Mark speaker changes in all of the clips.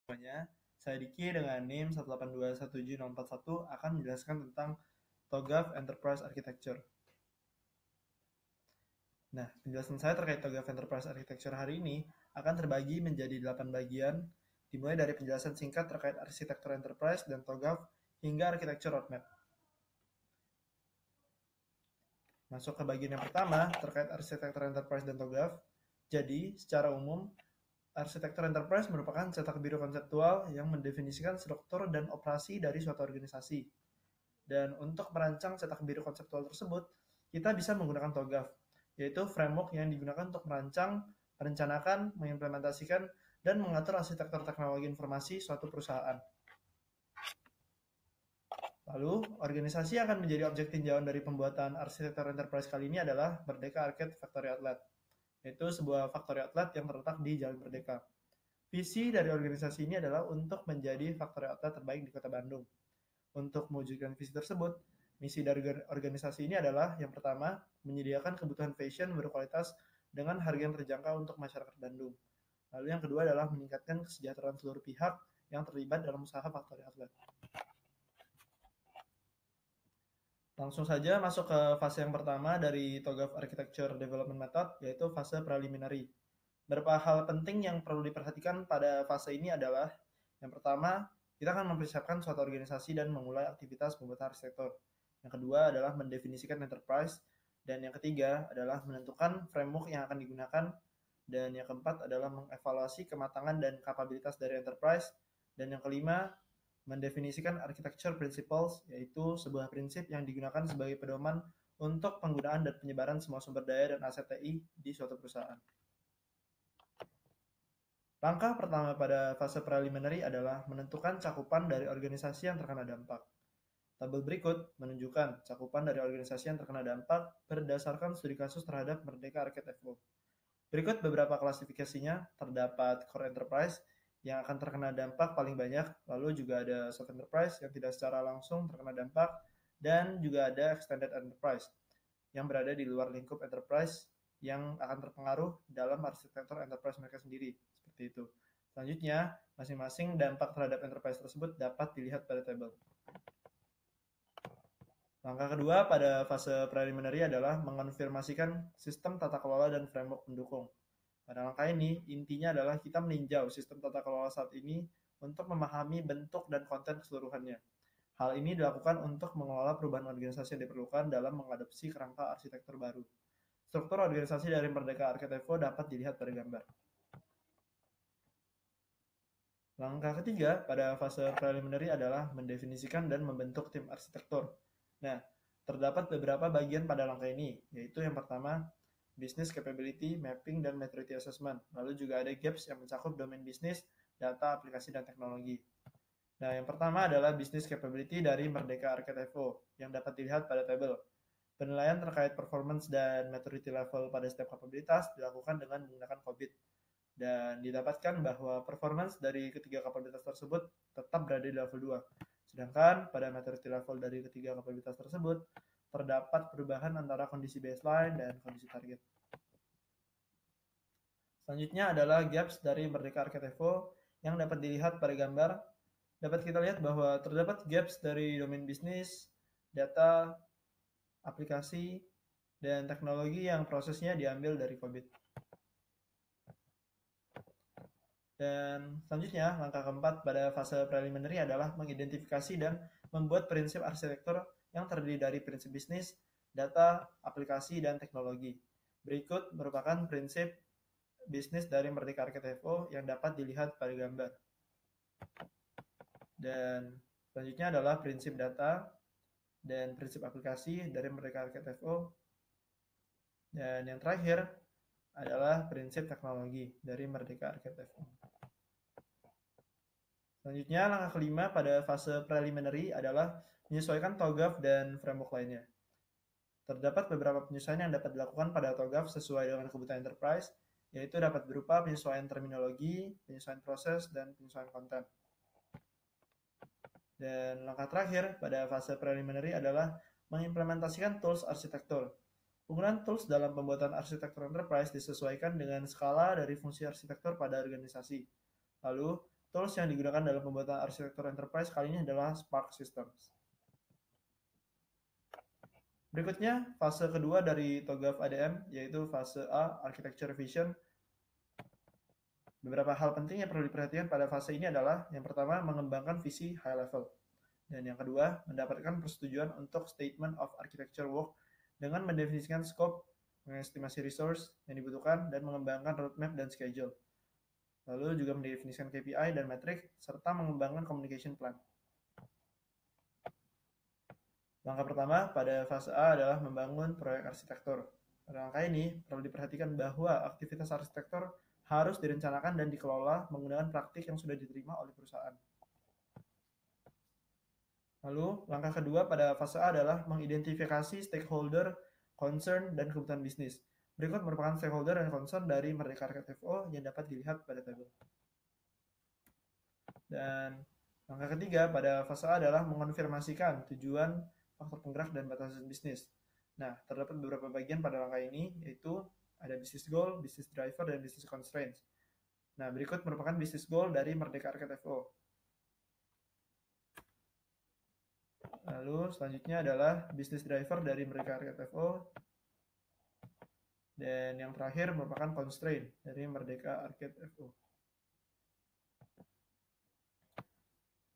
Speaker 1: Semuanya, saya Diki dengan NIM 1821741 akan menjelaskan tentang TOGAF Enterprise Architecture. Nah, penjelasan saya terkait TOGAF Enterprise Architecture hari ini akan terbagi menjadi 8 bagian, dimulai dari penjelasan singkat terkait arsitektur enterprise dan TOGAF hingga architecture roadmap. Masuk ke bagian yang pertama terkait arsitektur enterprise dan TOGAF. Jadi, secara umum, arsitektur enterprise merupakan cetak biru konseptual yang mendefinisikan struktur dan operasi dari suatu organisasi. Dan untuk merancang cetak biru konseptual tersebut, kita bisa menggunakan TOGAF, yaitu framework yang digunakan untuk merancang, merencanakan, mengimplementasikan, dan mengatur arsitektur teknologi informasi suatu perusahaan. Lalu, organisasi yang akan menjadi objek tinjauan dari pembuatan arsitektur enterprise kali ini adalah Merdeka Arcade Factory Outlet, yaitu sebuah factory outlet yang terletak di Jalan Merdeka. Visi dari organisasi ini adalah untuk menjadi factory outlet terbaik di Kota Bandung. Untuk mewujudkan visi tersebut, misi dari organisasi ini adalah yang pertama, menyediakan kebutuhan fashion berkualitas dengan harga yang terjangkau untuk masyarakat Bandung. Lalu yang kedua adalah meningkatkan kesejahteraan seluruh pihak yang terlibat dalam usaha factory outlet. Langsung saja masuk ke fase yang pertama dari TOGAF Architecture Development Method, yaitu fase preliminary. Beberapa hal penting yang perlu diperhatikan pada fase ini adalah yang pertama, kita akan mempersiapkan suatu organisasi dan memulai aktivitas pembuatan arsitektur. Yang kedua adalah mendefinisikan enterprise. Dan yang ketiga adalah menentukan framework yang akan digunakan. Dan yang keempat adalah mengevaluasi kematangan dan kapabilitas dari enterprise. Dan yang kelima, mendefinisikan architecture principles, yaitu sebuah prinsip yang digunakan sebagai pedoman untuk penggunaan dan penyebaran semua sumber daya dan aset TI di suatu perusahaan. Langkah pertama pada fase preliminary adalah menentukan cakupan dari organisasi yang terkena dampak. Tabel berikut menunjukkan cakupan dari organisasi yang terkena dampak berdasarkan studi kasus terhadap Merdeka Arcade FO. Berikut beberapa klasifikasinya, terdapat core enterprise yang akan terkena dampak paling banyak, lalu juga ada soft enterprise yang tidak secara langsung terkena dampak, dan juga ada extended enterprise yang berada di luar lingkup enterprise yang akan terpengaruh dalam arsitektur enterprise mereka sendiri. Seperti itu. Selanjutnya, masing-masing dampak terhadap enterprise tersebut dapat dilihat pada tabel. Langkah kedua pada fase preliminary adalah mengonfirmasikan sistem tata kelola dan framework pendukung. Pada langkah ini, intinya adalah kita meninjau sistem tata kelola saat ini untuk memahami bentuk dan konten keseluruhannya. Hal ini dilakukan untuk mengelola perubahan organisasi yang diperlukan dalam mengadopsi kerangka arsitektur baru. Struktur organisasi dari Merdeka Arcade FO dapat dilihat pada gambar. Langkah ketiga pada fase preliminary adalah mendefinisikan dan membentuk tim arsitektur. Nah, terdapat beberapa bagian pada langkah ini, yaitu yang pertama, business capability, mapping, dan maturity assessment. Lalu juga ada gaps yang mencakup domain bisnis, data, aplikasi, dan teknologi. Nah, yang pertama adalah business capability dari Merdeka Arcade FO yang dapat dilihat pada tabel. Penilaian terkait performance dan maturity level pada setiap kapabilitas dilakukan dengan menggunakan COVID. Dan didapatkan bahwa performance dari ketiga kapabilitas tersebut tetap berada di level 2. Sedangkan pada maturity level dari ketiga kapabilitas tersebut terdapat perubahan antara kondisi baseline dan kondisi target. Selanjutnya adalah gaps dari Merdeka Arcade FO yang dapat dilihat pada gambar. Dapat kita lihat bahwa terdapat gaps dari domain bisnis, data, aplikasi, dan teknologi yang prosesnya diambil dari COVID. Dan selanjutnya, langkah keempat pada fase preliminary adalah mengidentifikasi dan membuat prinsip arsitektur yang terdiri dari prinsip bisnis, data, aplikasi, dan teknologi. Berikut merupakan prinsip bisnis dari Merdeka Arcade FO yang dapat dilihat pada gambar. Dan selanjutnya adalah prinsip data dan prinsip aplikasi dari Merdeka Arcade FO. Dan yang terakhir adalah prinsip teknologi dari Merdeka Arcade FO. Selanjutnya, langkah kelima pada fase preliminary adalah menyesuaikan TOGAF dan framework lainnya. Terdapat beberapa penyesuaian yang dapat dilakukan pada TOGAF sesuai dengan kebutuhan enterprise, yaitu dapat berupa penyesuaian terminologi, penyesuaian proses, dan penyesuaian konten. Dan langkah terakhir pada fase preliminary adalah mengimplementasikan tools arsitektur. Penggunaan tools dalam pembuatan arsitektur enterprise disesuaikan dengan skala dari fungsi arsitektur pada organisasi. Lalu, Tools yang digunakan dalam pembuatan arsitektur enterprise kali ini adalah Spark Systems. Berikutnya, fase kedua dari TOGAF ADM, yaitu fase A, Architecture Vision. Beberapa hal penting yang perlu diperhatikan pada fase ini adalah, yang pertama, mengembangkan visi high level. Dan yang kedua, mendapatkan persetujuan untuk Statement of Architecture Work dengan mendefinisikan scope, mengestimasi resource yang dibutuhkan, dan mengembangkan roadmap dan schedule. Lalu juga mendefinisikan KPI dan metrik, serta mengembangkan communication plan. Langkah pertama pada fase A adalah membangun proyek arsitektur. Pada langkah ini, perlu diperhatikan bahwa aktivitas arsitektur harus direncanakan dan dikelola menggunakan praktik yang sudah diterima oleh perusahaan. Lalu, langkah kedua pada fase A adalah mengidentifikasi stakeholder, concern, dan kebutuhan bisnis. Berikut merupakan stakeholder dan concern dari Merdeka Architect FO yang dapat dilihat pada tabel. Dan langkah ketiga pada fase A adalah mengonfirmasikan tujuan, faktor penggerak, dan batasan bisnis. Nah, terdapat beberapa bagian pada langkah ini, yaitu ada business goal, business driver, dan business constraints. Nah, berikut merupakan business goal dari Merdeka Architect FO. Lalu selanjutnya adalah business driver dari Merdeka Architect FO. Dan yang terakhir merupakan constraint dari Merdeka Architect FO.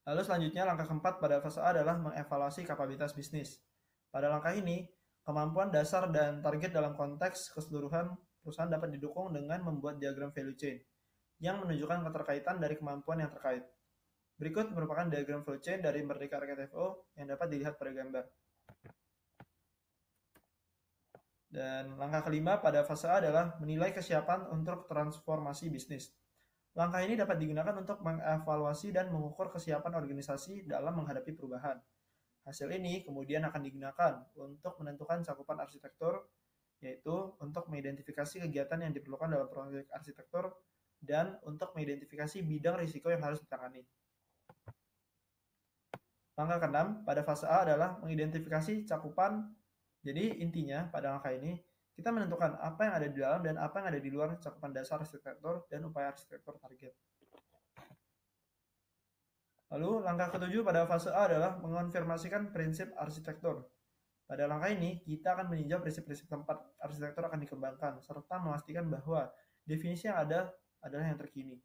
Speaker 1: Lalu selanjutnya langkah keempat pada fase A adalah mengevaluasi kapabilitas bisnis. Pada langkah ini, kemampuan dasar dan target dalam konteks keseluruhan perusahaan dapat didukung dengan membuat diagram value chain yang menunjukkan keterkaitan dari kemampuan yang terkait. Berikut merupakan diagram value chain dari Merdeka Architect FO yang dapat dilihat pada gambar. Dan langkah kelima pada fase A adalah menilai kesiapan untuk transformasi bisnis. Langkah ini dapat digunakan untuk mengevaluasi dan mengukur kesiapan organisasi dalam menghadapi perubahan. Hasil ini kemudian akan digunakan untuk menentukan cakupan arsitektur, yaitu untuk mengidentifikasi kegiatan yang diperlukan dalam proyek arsitektur dan untuk mengidentifikasi bidang risiko yang harus ditangani. Langkah keenam pada fase A adalah mengidentifikasi cakupan. Jadi intinya pada langkah ini kita menentukan apa yang ada di dalam dan apa yang ada di luar cakupan dasar arsitektur dan upaya arsitektur target. Lalu langkah ketujuh pada fase A adalah mengonfirmasikan prinsip arsitektur. Pada langkah ini, kita akan meninjau prinsip-prinsip tempat arsitektur akan dikembangkan, serta memastikan bahwa definisi yang ada adalah yang terkini.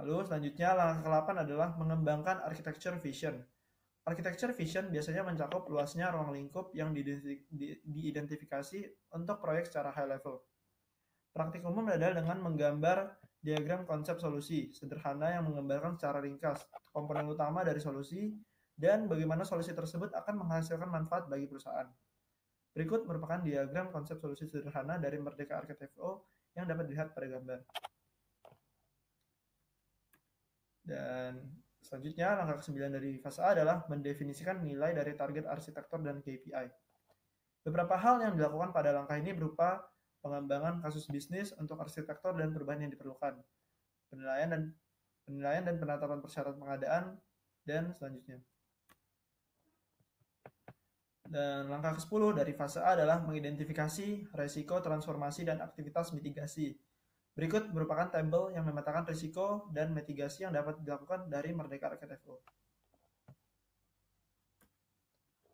Speaker 1: Lalu selanjutnya langkah ke-8 adalah mengembangkan architecture vision. Architecture vision biasanya mencakup luasnya ruang lingkup yang diidentifikasi untuk proyek secara high level. Praktik umum adalah dengan menggambar diagram konsep solusi sederhana yang menggambarkan secara ringkas komponen utama dari solusi dan bagaimana solusi tersebut akan menghasilkan manfaat bagi perusahaan. Berikut merupakan diagram konsep solusi sederhana dari Merdeka Architect FO yang dapat dilihat pada gambar. Dan selanjutnya, langkah ke-9 dari fase A adalah mendefinisikan nilai dari target arsitektur dan KPI. Beberapa hal yang dilakukan pada langkah ini berupa pengembangan kasus bisnis untuk arsitektur dan perubahan yang diperlukan, penilaian dan penetapan persyaratan pengadaan, dan selanjutnya. Dan langkah ke-10 dari fase A adalah mengidentifikasi resiko transformasi dan aktivitas mitigasi. Berikut merupakan tabel yang memetakan risiko dan mitigasi yang dapat dilakukan dari Merdeka Architect FO.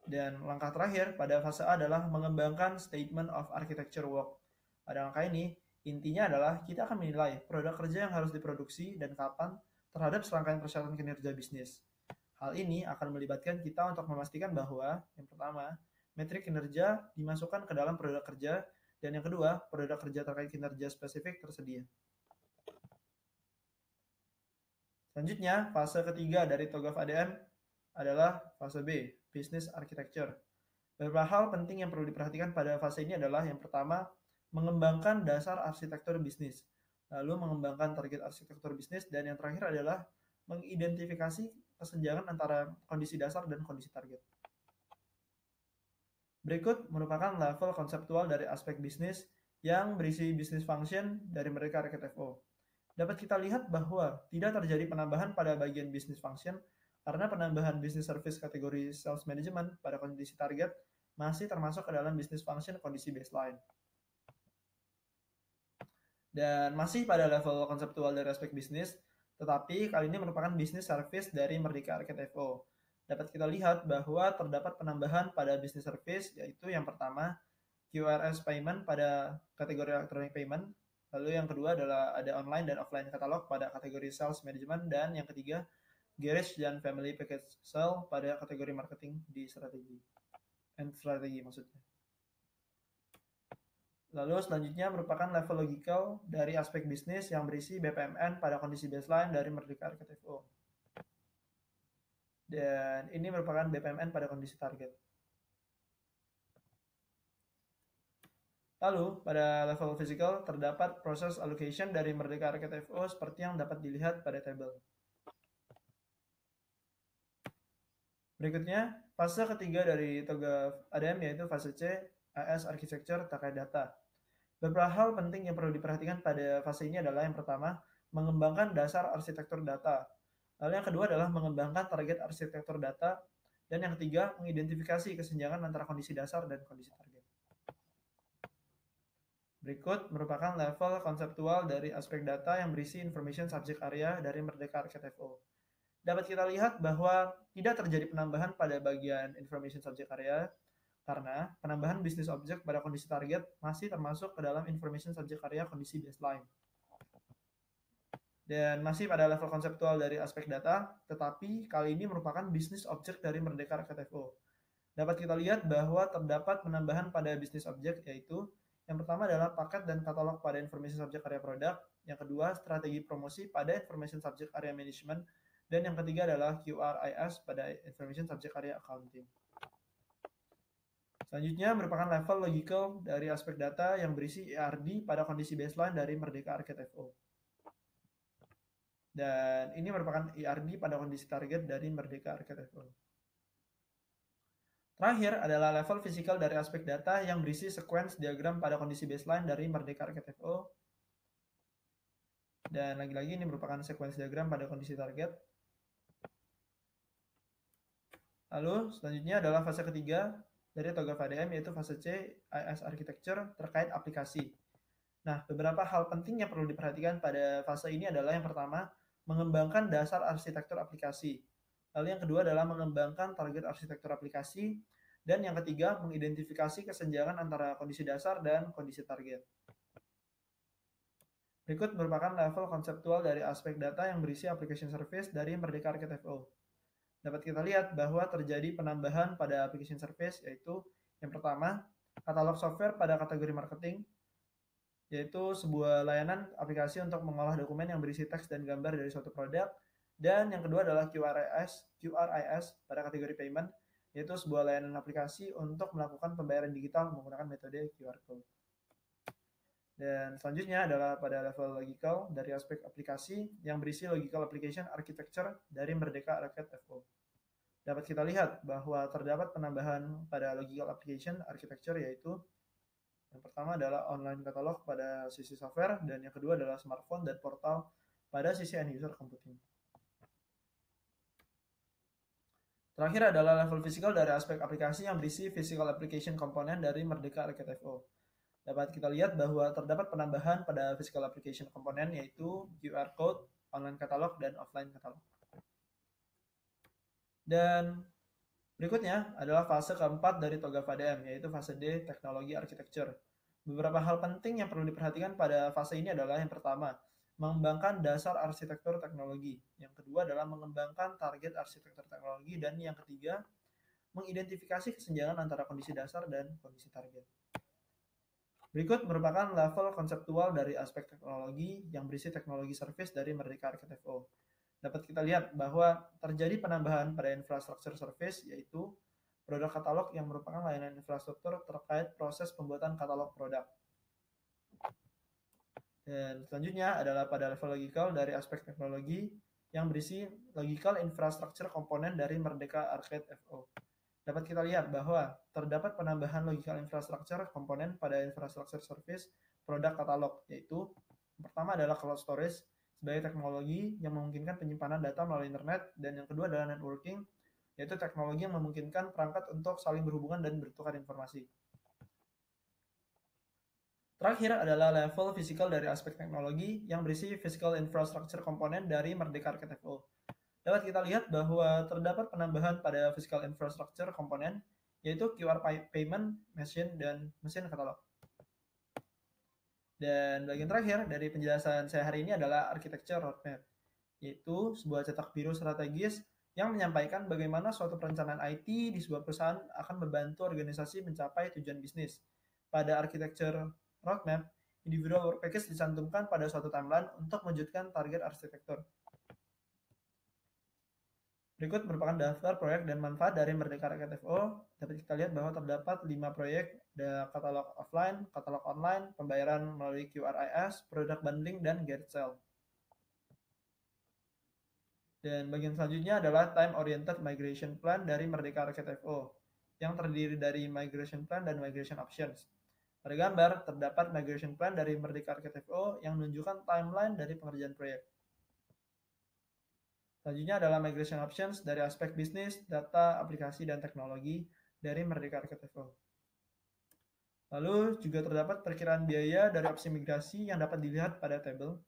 Speaker 1: Dan langkah terakhir pada fase A adalah mengembangkan Statement of Architecture Work. Pada langkah ini, intinya adalah kita akan menilai produk kerja yang harus diproduksi dan kapan terhadap serangkaian persyaratan kinerja bisnis. Hal ini akan melibatkan kita untuk memastikan bahwa, yang pertama, metrik kinerja dimasukkan ke dalam produk kerja, dan yang kedua, produk kerja terkait kinerja spesifik tersedia. Selanjutnya, fase ketiga dari TOGAF ADM adalah fase B, Business Architecture. Beberapa hal penting yang perlu diperhatikan pada fase ini adalah yang pertama, mengembangkan dasar arsitektur bisnis, lalu mengembangkan target arsitektur bisnis, dan yang terakhir adalah mengidentifikasi kesenjangan antara kondisi dasar dan kondisi target. Berikut merupakan level konseptual dari aspek bisnis yang berisi business function dari Merdeka Architect FO. Dapat kita lihat bahwa tidak terjadi penambahan pada bagian business function karena penambahan business service kategori sales management pada kondisi target masih termasuk ke dalam business function kondisi baseline. Dan masih pada level konseptual dari aspek bisnis, tetapi kali ini merupakan bisnis service dari Merdeka Arcade FO. Dapat kita lihat bahwa terdapat penambahan pada bisnis service, yaitu yang pertama QRS payment pada kategori electronic payment, lalu yang kedua adalah ada online dan offline katalog pada kategori sales management, dan yang ketiga garage dan family package sale pada kategori marketing di strategi maksudnya. Lalu selanjutnya merupakan level logical dari aspek bisnis yang berisi BPMN pada kondisi baseline dari Merdeka Arcade FO. Dan ini merupakan BPMN pada kondisi target. Lalu, pada level physical terdapat proses allocation dari Merdeka Arcade FO seperti yang dapat dilihat pada tabel. Berikutnya, fase ketiga dari TOGAF ADM yaitu fase C, AS Architecture terkait data. Beberapa hal penting yang perlu diperhatikan pada fase ini adalah yang pertama, mengembangkan dasar arsitektur data. Lalu yang kedua adalah mengembangkan target arsitektur data. Dan yang ketiga, mengidentifikasi kesenjangan antara kondisi dasar dan kondisi target. Berikut merupakan level konseptual dari aspek data yang berisi information subject area dari Merdeka Arcade FO. Dapat kita lihat bahwa tidak terjadi penambahan pada bagian information subject area karena penambahan bisnis objek pada kondisi target masih termasuk ke dalam information subject area kondisi baseline. Dan masih pada level konseptual dari aspek data, tetapi kali ini merupakan bisnis objek dari Merdeka Arcade FO. Dapat kita lihat bahwa terdapat penambahan pada bisnis objek, yaitu yang pertama adalah paket dan katalog pada information subject area produk, yang kedua strategi promosi pada information subject area management, dan yang ketiga adalah QRIS pada information subject area accounting. Selanjutnya merupakan level logical dari aspek data yang berisi ERD pada kondisi baseline dari Merdeka Arcade FO. Dan ini merupakan ERD pada kondisi target dari Merdeka Arcade FO. Terakhir adalah level fisikal dari aspek data yang berisi sequence diagram pada kondisi baseline dari Merdeka Arcade FO. Dan lagi-lagi ini merupakan sequence diagram pada kondisi target. Lalu selanjutnya adalah fase ketiga dari TOGAF ADM yaitu fase C, AS Architecture terkait aplikasi. Nah, beberapa hal penting yang perlu diperhatikan pada fase ini adalah yang pertama, mengembangkan dasar arsitektur aplikasi. Lalu yang kedua adalah mengembangkan target arsitektur aplikasi. Dan yang ketiga, mengidentifikasi kesenjangan antara kondisi dasar dan kondisi target. Berikut merupakan level konseptual dari aspek data yang berisi application service dari Merdeka Arcade FO. Dapat kita lihat bahwa terjadi penambahan pada application service, yaitu yang pertama, katalog software pada kategori marketing, yaitu sebuah layanan aplikasi untuk mengolah dokumen yang berisi teks dan gambar dari suatu produk. Dan yang kedua adalah QRIS pada kategori payment, yaitu sebuah layanan aplikasi untuk melakukan pembayaran digital menggunakan metode QR Code. Dan selanjutnya adalah pada level logical dari aspek aplikasi yang berisi logical application architecture dari Merdeka Arcade FO. Dapat kita lihat bahwa terdapat penambahan pada logical application architecture yaitu yang pertama adalah online katalog pada sisi software, dan yang kedua adalah smartphone dan portal pada sisi end user computing. Terakhir adalah level physical dari aspek aplikasi yang berisi physical application komponen dari Merdeka Arcade FO. Dapat kita lihat bahwa terdapat penambahan pada physical application komponen yaitu QR code, online katalog, dan offline katalog. Dan berikutnya adalah fase keempat dari TOGAF ADM, yaitu fase D, teknologi architecture. Beberapa hal penting yang perlu diperhatikan pada fase ini adalah yang pertama, mengembangkan dasar arsitektur teknologi. Yang kedua adalah mengembangkan target arsitektur teknologi. Dan yang ketiga, mengidentifikasi kesenjangan antara kondisi dasar dan kondisi target. Berikut merupakan level konseptual dari aspek teknologi yang berisi teknologi service dari Merdeka Arcade FO. Dapat kita lihat bahwa terjadi penambahan pada infrastruktur service yaitu produk katalog yang merupakan layanan infrastruktur terkait proses pembuatan katalog produk. Dan selanjutnya adalah pada level logical dari aspek teknologi yang berisi logical infrastructure komponen dari Merdeka Arcade FO. Dapat kita lihat bahwa terdapat penambahan logical infrastructure komponen pada infrastructure service produk katalog, yaitu yang pertama adalah cloud storage sebagai teknologi yang memungkinkan penyimpanan data melalui internet, dan yang kedua adalah networking, yaitu teknologi yang memungkinkan perangkat untuk saling berhubungan dan bertukar informasi. Terakhir adalah level physical dari aspek teknologi yang berisi physical infrastructure komponen dari Merdeka Architect FO. Dapat kita lihat bahwa terdapat penambahan pada physical infrastructure komponen, yaitu QR payment, machine, dan mesin katalog. Dan bagian terakhir dari penjelasan saya hari ini adalah architecture roadmap, yaitu sebuah cetak biru strategis yang menyampaikan bagaimana suatu perencanaan IT di sebuah perusahaan akan membantu organisasi mencapai tujuan bisnis. Pada architecture roadmap, individual work package dicantumkan pada suatu timeline untuk mewujudkan target arsitektur. Berikut merupakan daftar proyek dan manfaat dari Merdeka Rakyat FO. Dapat kita lihat bahwa terdapat 5 proyek, ada katalog offline, katalog online, pembayaran melalui QRIS, product bundling, dan get sale. Dan bagian selanjutnya adalah Time Oriented Migration Plan dari Merdeka Rakyat FO, yang terdiri dari Migration Plan dan Migration Options. Pada gambar, terdapat Migration Plan dari Merdeka Rakyat FO yang menunjukkan timeline dari pengerjaan proyek. Selanjutnya adalah Migration Options dari aspek bisnis, data, aplikasi, dan teknologi dari Merdeka Rakyat FO. Lalu juga terdapat perkiraan biaya dari opsi migrasi yang dapat dilihat pada tabel.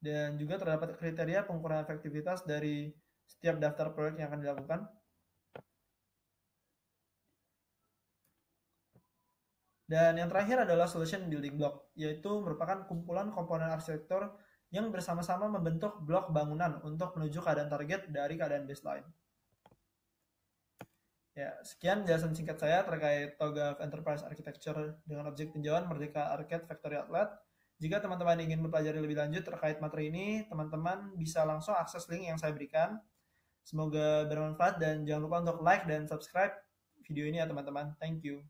Speaker 1: Dan juga terdapat kriteria pengukuran efektivitas dari setiap daftar proyek yang akan dilakukan. Dan yang terakhir adalah Solution Building Block, yaitu merupakan kumpulan komponen arsitektur yang bersama-sama membentuk blok bangunan untuk menuju keadaan target dari keadaan baseline. Ya, sekian penjelasan singkat saya terkait TOGAF Enterprise Architecture dengan objek tinjauan Merdeka Arcade Factory Outlet. Jika teman-teman ingin mempelajari lebih lanjut terkait materi ini, teman-teman bisa langsung akses link yang saya berikan. Semoga bermanfaat dan jangan lupa untuk like dan subscribe video ini ya teman-teman. Thank you.